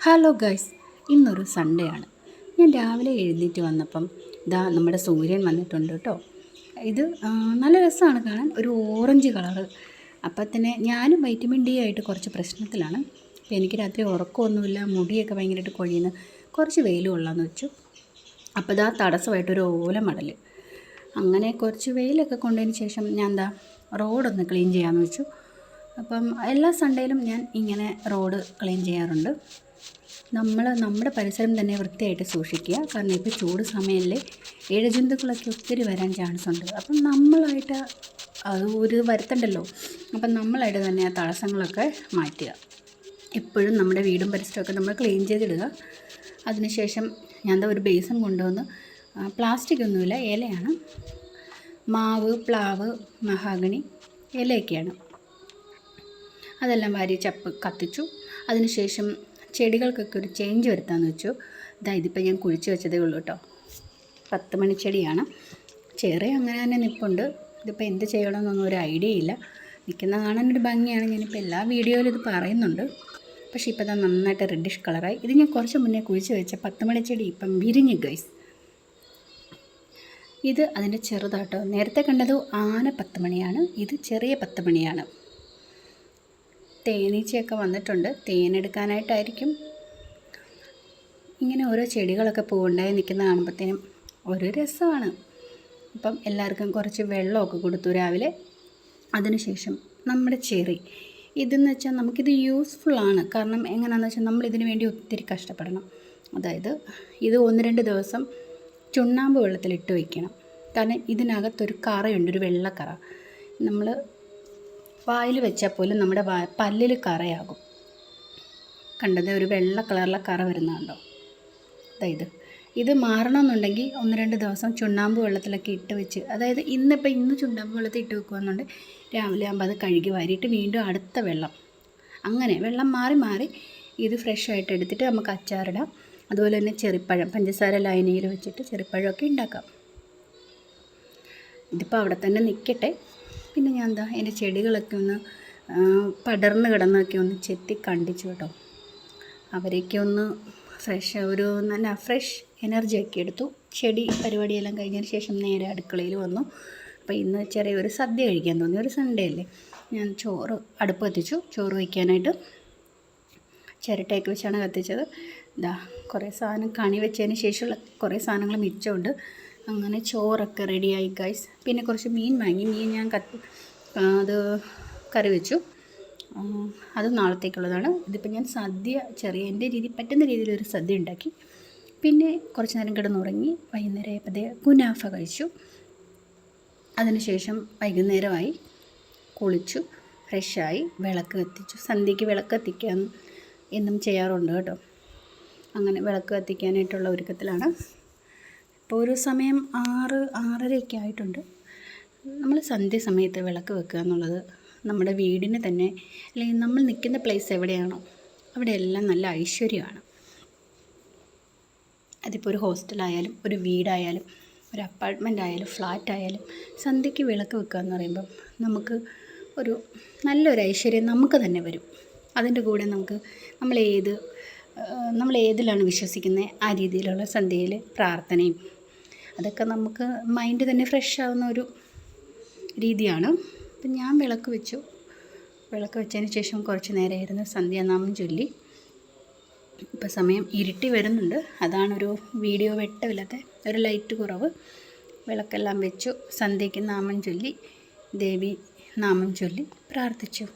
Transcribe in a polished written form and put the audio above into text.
Hello guys, ഇന്നൊരു Sunday ആണ്. ഞാൻ രാവിലെ എഴുന്നേറ്റ് വന്നപ്പം നമ്മുടെ സൂര്യൻ വന്നിട്ടുണ്ട് കേട്ടോ. ഇത് നല്ല രസമാണ് കാണാൻ, ഒരു ഓറഞ്ച് കളറ്. അപ്പം തന്നെ ഞാനും വൈറ്റമിൻ ഡി ആയിട്ട് കുറച്ച് പ്രശ്നത്തിലാണ്. അപ്പോൾ എനിക്ക് രാത്രി ഉറക്കമൊന്നുമില്ല, മുടിയൊക്കെ ഭയങ്കരമായിട്ട് കൊഴിയുന്നു. കുറച്ച് വെയിൽ കൊള്ളാമെന്ന് വെച്ചു. അപ്പോൾ തടസ്സമായിട്ടൊരു ഓലമടൽ. അങ്ങനെ കുറച്ച് വെയിലൊക്കെ കൊണ്ടതിന് ശേഷം ഞാൻ റോഡൊന്ന് ക്ലീൻ ചെയ്യാമെന്ന് വെച്ചു. അപ്പം എല്ലാ സൺഡേയിലും ഞാൻ ഇങ്ങനെ റോഡ് ക്ലീൻ ചെയ്യാറുണ്ട്. നമ്മുടെ പരിസരം തന്നെ വൃത്തിയായിട്ട് സൂക്ഷിക്കുക. കാരണം ഇപ്പോൾ ചൂട് സമയമല്ലേ, ഇഴജന്തുക്കളൊക്കെ ഒത്തിരി വരാൻ ചാൻസ് ഉണ്ട്. അപ്പം നമ്മളായിട്ട് അത് ഒരു വരുത്തണ്ടല്ലോ. അപ്പം നമ്മളായിട്ട് തന്നെ ആ തടസ്സങ്ങളൊക്കെ മാറ്റുക. എപ്പോഴും നമ്മുടെ വീടും പരിസരമൊക്കെ നമ്മൾ ക്ലീൻ ചെയ്തിടുക. അതിനുശേഷം ഞാൻ ഒരു ബേസൺ കൊണ്ടുവന്ന്, പ്ലാസ്റ്റിക് ഒന്നുമില്ല, ഇലയാണ്, മാവ്, പ്ലാവ്, മഹാഗണി ഇലയൊക്കെയാണ്. അതെല്ലാം വാരി ചപ്പ് കത്തിച്ചു. അതിനുശേഷം ചെടികൾക്കൊക്കെ ഒരു ചേഞ്ച് വരുത്താമെന്ന് വെച്ചു. ഇതിപ്പോൾ ഞാൻ കുഴിച്ച് വെച്ചതേ ഉള്ളൂ കേട്ടോ. 10 മണിച്ചെടിയാണ്. ചെറിയ അങ്ങനെ തന്നെ നിൽപ്പുണ്ട്. ഇതിപ്പോൾ എന്ത് ചെയ്യണമെന്നൊന്നും ഒരു ഐഡിയ ഇല്ല. നിൽക്കുന്ന കാണാനൊരു ഭംഗിയാണ്. ഞാനിപ്പോൾ എല്ലാ വീഡിയോയിലും ഇത് പറയുന്നുണ്ട്. പക്ഷേ ഇപ്പോൾ നന്നായിട്ട് റെഡിഷ് കളറായി. ഇത് ഞാൻ കുറച്ച് മുന്നേ കുഴിച്ച് വെച്ച 10 മണിച്ചെടി ഇപ്പം വിരിഞ്ഞ് ഗൈസ്. ഇത് അതിൻ്റെ ചെറുതാട്ടോ. നേരത്തെ കണ്ടത് ആന 10 മണിയാണ്, ഇത് ചെറിയ 10 മണിയാണ്. തേനീച്ചയൊക്കെ വന്നിട്ടുണ്ട്, തേനെടുക്കാനായിട്ടായിരിക്കും. ഇങ്ങനെ ഓരോ ചെടികളൊക്കെ പൂവുണ്ടായി നിൽക്കുന്ന കാണുമ്പോഴത്തേനും ഒരു രസമാണ്. അപ്പം എല്ലാവർക്കും കുറച്ച് വെള്ളമൊക്കെ കൊടുത്തു രാവിലെ. അതിനുശേഷം നമ്മുടെ ചെറി ഇതെന്ന് വെച്ചാൽ നമുക്കിത് യൂസ്ഫുള്ളാണ്. കാരണം എങ്ങനെയാണെന്ന് വെച്ചാൽ നമ്മളിതിന് വേണ്ടി ഒത്തിരി കഷ്ടപ്പെടണം. അതായത് ഇത് 1-2 ദിവസം ചുണ്ണാമ്പ് വെള്ളത്തിലിട്ട് വയ്ക്കണം. കാരണം ഇതിനകത്തൊരു കറയുണ്ട്, ഒരു വെള്ളക്കറ. നമ്മൾ വായിൽ വെച്ചാൽ പോലും നമ്മുടെ പല്ലിൽ കറയാകും. കണ്ടത് ഒരു വെള്ള കളറിലെ കറ വരുന്നുണ്ടോ? അതായത് ഇത് മാറണമെന്നുണ്ടെങ്കിൽ 1-2 ദിവസം ചുണ്ണാമ്പ് വെള്ളത്തിലൊക്കെ ഇട്ട് വെച്ച്, അതായത് ഇന്ന് ചുണ്ണാമ്പ് വെള്ളത്തിൽ ഇട്ട് വെക്കുകയെന്നുണ്ട്, രാവിലെ ആകുമ്പോൾ അത് കഴുകി വാരിയിട്ട് വീണ്ടും അടുത്ത വെള്ളം, അങ്ങനെ വെള്ളം മാറി മാറി ഇത് ഫ്രഷായിട്ട് എടുത്തിട്ട് നമുക്ക് അച്ചാറിടാം. അതുപോലെ തന്നെ ചെറിപ്പഴം, പഞ്ചസാര ലായനിയിൽ വെച്ചിട്ട് ചെറിപ്പഴമൊക്കെ ഉണ്ടാക്കാം. ഇതിപ്പോൾ അവിടെ തന്നെ നിൽക്കട്ടെ. പിന്നെ ഞാൻ എൻ്റെ ചെടികളൊക്കെ ഒന്ന് പടർന്ന് കിടന്നൊക്കെ ഒന്ന് ചെത്തി കണ്ടിച്ചു കേട്ടോ. അവരെയൊക്കെ ഒന്ന് നല്ല ഫ്രഷ് എനർജിയൊക്കെ എടുത്തു. ചെടി പരിപാടിയെല്ലാം കഴിഞ്ഞതിന് ശേഷം നേരെ അടുക്കളയിൽ വന്നു. അപ്പോൾ ഇന്ന് ചെറിയൊരു സദ്യ കഴിക്കാൻ തോന്നി, ഒരു സൺഡേ അല്ലേ. ഞാൻ ചോറ് അടുപ്പ് കത്തിച്ചു. ചോറ് വയ്ക്കാനായിട്ട് ചിരട്ടയൊക്കെ വെച്ചാണ് കത്തിച്ചത്. കുറേ സാധനം കണി വെച്ചതിന് ശേഷമുള്ള കുറേ സാധനങ്ങൾ മിച്ചമുണ്ട്. അങ്ങനെ ചോറൊക്കെ റെഡിയായി ഗൈസ്. പിന്നെ കുറച്ച് മീൻ വാങ്ങി. മീൻ ഞാൻ അത് കറി വെച്ചു. അത് നാളത്തേക്കുള്ളതാണ്. ഇതിപ്പോൾ ഞാൻ സദ്യ എൻ്റെ പറ്റുന്ന രീതിയിലൊരു സദ്യ ഉണ്ടാക്കി. പിന്നെ കുറച്ച് നേരം കിടന്നുറങ്ങി. വൈകുന്നേരം ആയപ്പോൾ കുനാഫ കഴിച്ചു. അതിനുശേഷം വൈകുന്നേരമായി, കുളിച്ചു, ഫ്രഷായി, വിളക്ക് കത്തിച്ചു. സന്ധ്യയ്ക്ക് വിളക്ക് കത്തിക്കാൻ എന്നും ചെയ്യാറുണ്ട് കേട്ടോ. അങ്ങനെ വിളക്ക് കത്തിക്കാനായിട്ടുള്ള ഒരുക്കത്തിലാണ്. ഇപ്പോൾ ഒരു സമയം 6-6:30 ആയിട്ടുണ്ട്. നമ്മൾ സന്ധ്യ സമയത്ത് വിളക്ക് വെക്കുക എന്നുള്ളത് നമ്മുടെ വീടിന് തന്നെ, അല്ലെങ്കിൽ നമ്മൾ നിൽക്കുന്ന പ്ലേസ് എവിടെയാണോ അവിടെയെല്ലാം നല്ല ഐശ്വര്യമാണ്. അതിപ്പോൾ ഒരു ഹോസ്റ്റലായാലും ഒരു വീടായാലും ഒരു അപ്പാർട്ട്മെൻ്റ് ആയാലും ഫ്ലാറ്റ് ആയാലും സന്ധ്യയ്ക്ക് വിളക്ക് വെക്കുക എന്ന് പറയുമ്പം നമുക്ക് ഒരു നല്ലൊരു ഐശ്വര്യം നമുക്ക് തന്നെ വരും. അതിൻ്റെ കൂടെ നമ്മൾ ഏതിലാണ് വിശ്വസിക്കുന്നത് ആ രീതിയിലുള്ള സന്ധ്യയിൽ പ്രാർത്ഥനയും അതൊക്കെ നമുക്ക് മൈൻഡ് തന്നെ ഫ്രഷ് ആവുന്ന ഒരു രീതിയാണ്. അപ്പം ഞാൻ വിളക്ക് വെച്ചു. വിളക്ക് വെച്ചതിന് ശേഷം കുറച്ച് നേരമായിരുന്നു സന്ധ്യാനാമം ചൊല്ലി. ഇപ്പോൾ സമയം ഇരുട്ടി വരുന്നുണ്ട്, അതാണൊരു വീഡിയോ വെട്ടമില്ലാത്ത ഒരു ലൈറ്റ് കുറവ്. വിളക്കെല്ലാം വെച്ചു, സന്ധ്യയ്ക്ക് നാമം ചൊല്ലി, ദേവി നാമം ചൊല്ലി പ്രാർത്ഥിച്ചു.